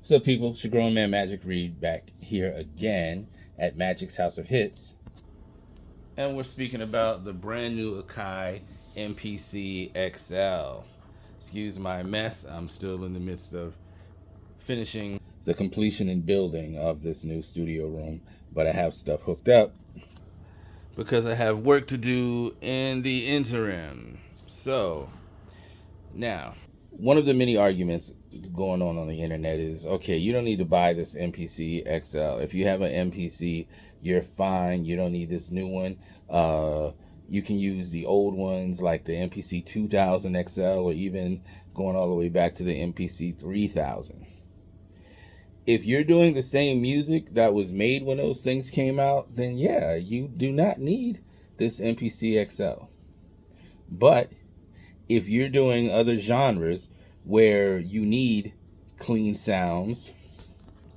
What's up, people? It's your grown man Majik Reed back here again at Magic's House of Hits. And we're speaking about the brand new Akai MPC XL. Excuse my mess. I'm still in the midst of finishing the completion and building of this new studio room, but I have stuff hooked up because I have work to do in the interim. So, now, one of the many arguments going on the internet is, okay, you don't need to buy this MPC XL. If you have an MPC, you're fine. You don't need this new one. You can use the old ones like the MPC 2000 XL, or even going all the way back to the MPC 3000. If you're doing the same music that was made when those things came out, then yeah, you do not need this MPC XL. But if you're doing other genres where you need clean sounds,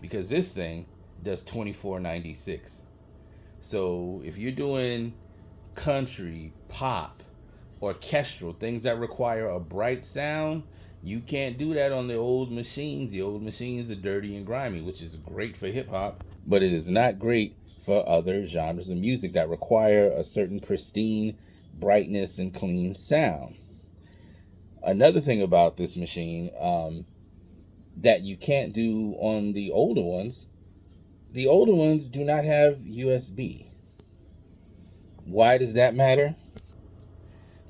because this thing does 2496. So if you're doing country, pop, orchestral, things that require a bright sound, you can't do that on the old machines. The old machines are dirty and grimy, which is great for hip hop, but it is not great for other genres of music that require a certain pristine brightness and clean sound. Another thing about this machine that you can't do on the older ones do not have USB. Why does that matter?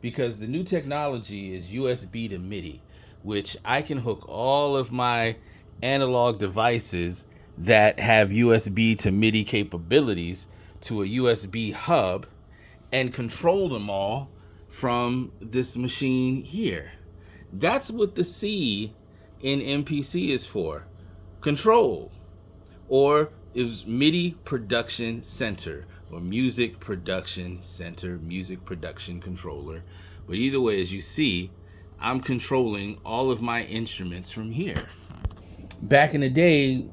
Because the new technology is USB to MIDI, which I can hook all of my analog devices that have USB to MIDI capabilities to a USB hub and control them all from this machine here. That's what the C in MPC is for. Control. Or is MIDI Production Center, or Music Production Center, Music Production Controller. But either way, as you see, I'm controlling all of my instruments from here. Back in the day,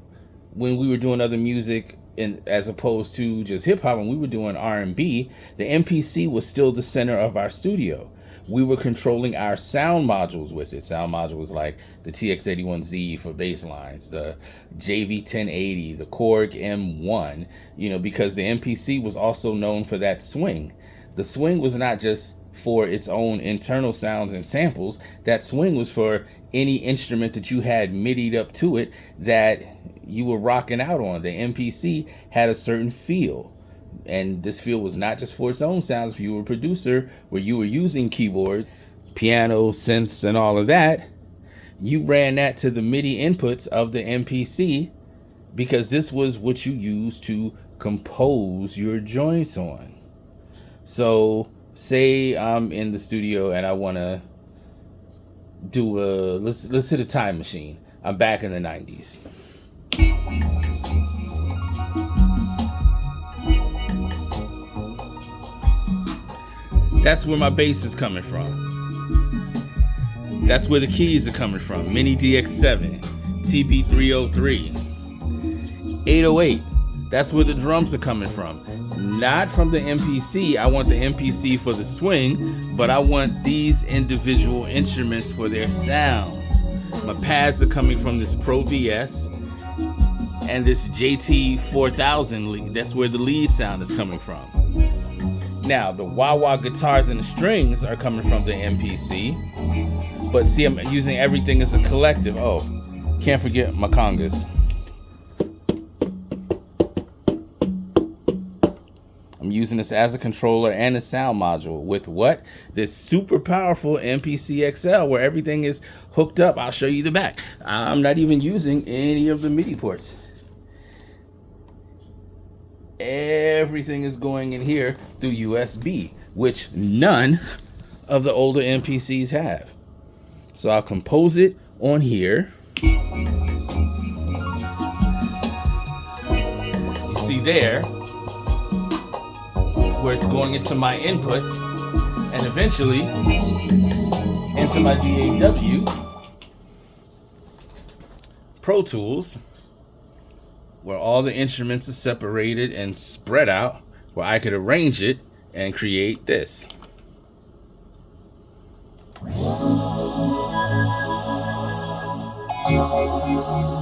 when we were doing other music, and as opposed to just hip hop, when we were doing R&B, the MPC was still the center of our studio. We were controlling our sound modules with it. Sound modules like the TX81Z for bass lines, the JV1080, the Korg M1, because the MPC was also known for that swing. The swing was not just for its own internal sounds and samples. That swing was for any instrument that you had MIDI'd up to it that you were rocking out on. The MPC had a certain feel. And this feel was not just for its own sounds. If you were a producer where you were using keyboards, piano, synths, and all of that, you ran that to the MIDI inputs of the MPC, because this was what you used to compose your joints on. So say I'm in the studio and I want to do let's hit a time machine. I'm back in the 90s. That's where my bass is coming from. That's where the keys are coming from. Mini DX7, TB303, 808. That's where the drums are coming from. Not from the MPC. I want the MPC for the swing, but I want these individual instruments for their sounds. My pads are coming from this Pro VS and this JT4000 lead. That's where the lead sound is coming from. Now, the wah-wah guitars and the strings are coming from the MPC. But see, I'm using everything as a collective. Oh, can't forget my congas. I'm using this as a controller and a sound module with what? This super powerful MPC XL where everything is hooked up. I'll show you the back. I'm not even using any of the MIDI ports. Everything is going in here through USB, which none of the older MPCs have. So I'll compose it on here. You see there where it's going into my inputs and eventually into my DAW Pro Tools, where all the instruments are separated and spread out, where I could arrange it and create this.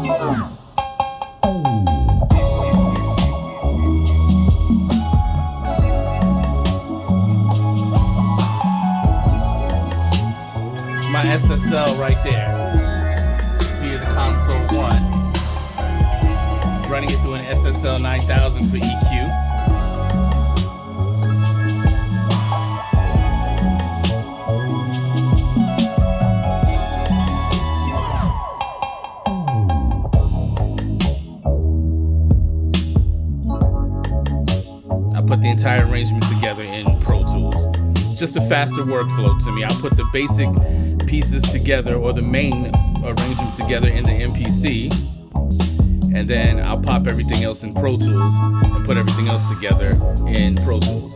My SSL right there via the console 1, running it through an SSL 9000 for EQ. I put the entire arrangement together in Pro Tools. Just a faster workflow to me. I'll put the basic pieces together, or the main arrangement together, in the MPC, and then I'll pop everything else in Pro Tools and put everything else together in Pro Tools.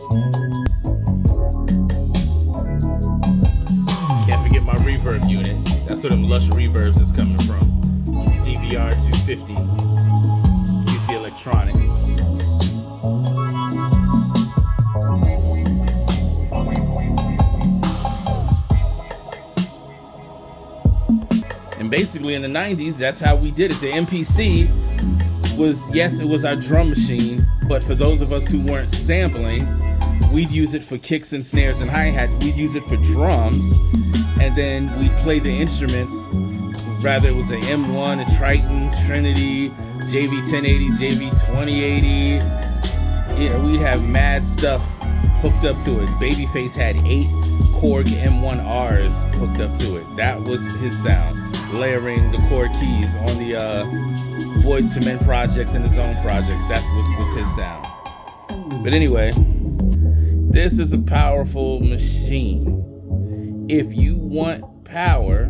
Can't forget my reverb unit. That's where them lush reverbs is coming from. It's DVR 250 PC Electronics. And basically in the 90s, that's how we did it. The MPC was, yes, it was our drum machine, but for those of us who weren't sampling, we'd use it for kicks and snares and hi-hat. We'd use it for drums, and then we'd play the instruments. Rather, it was an M1, a Triton, Trinity, JV1080, JV2080. You know, we'd have mad stuff hooked up to it. Babyface had 8 Korg M1Rs hooked up to it. That was his sound. Layering the chord keys on the Boys to Men projects and his own projects. That's what was his sound. But anyway, this is a powerful machine. If you want power,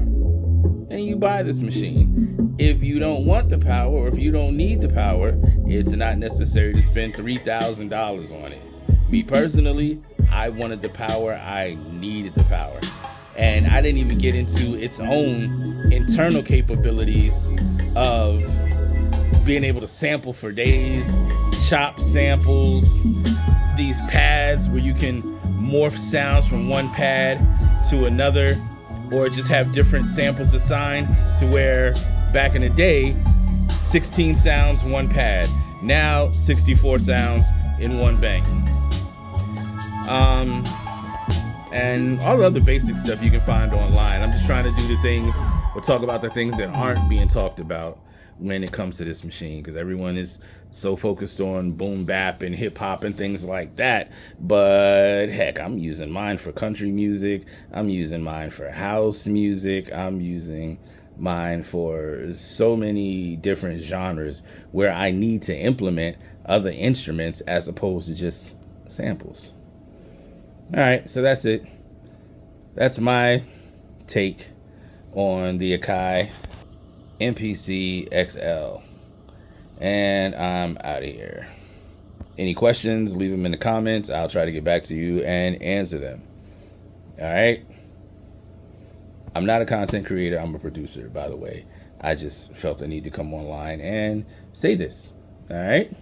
then you buy this machine. If you don't want the power, or if you don't need the power, it's not necessary to spend $3,000 on it. Me personally, I wanted the power, I needed the power. And I didn't even get into its own internal capabilities of being able to sample for days, chop samples, these pads where you can morph sounds from one pad to another, or just have different samples assigned, to where back in the day, 16 sounds, one pad. Now, 64 sounds in one bank. And all the other basic stuff you can find online. I'm just trying to do the things, or talk about the things that aren't being talked about when it comes to this machine, because everyone is so focused on boom bap and hip hop and things like that. But heck, I'm using mine for country music. I'm using mine for house music. I'm using mine for so many different genres where I need to implement other instruments as opposed to just samples. All right, so that's it. That's my take on the Akai MPC XL. And I'm out of here. Any questions, leave them in the comments. I'll try to get back to you and answer them. All right? I'm not a content creator. I'm a producer, by the way. I just felt the need to come online and say this. All right?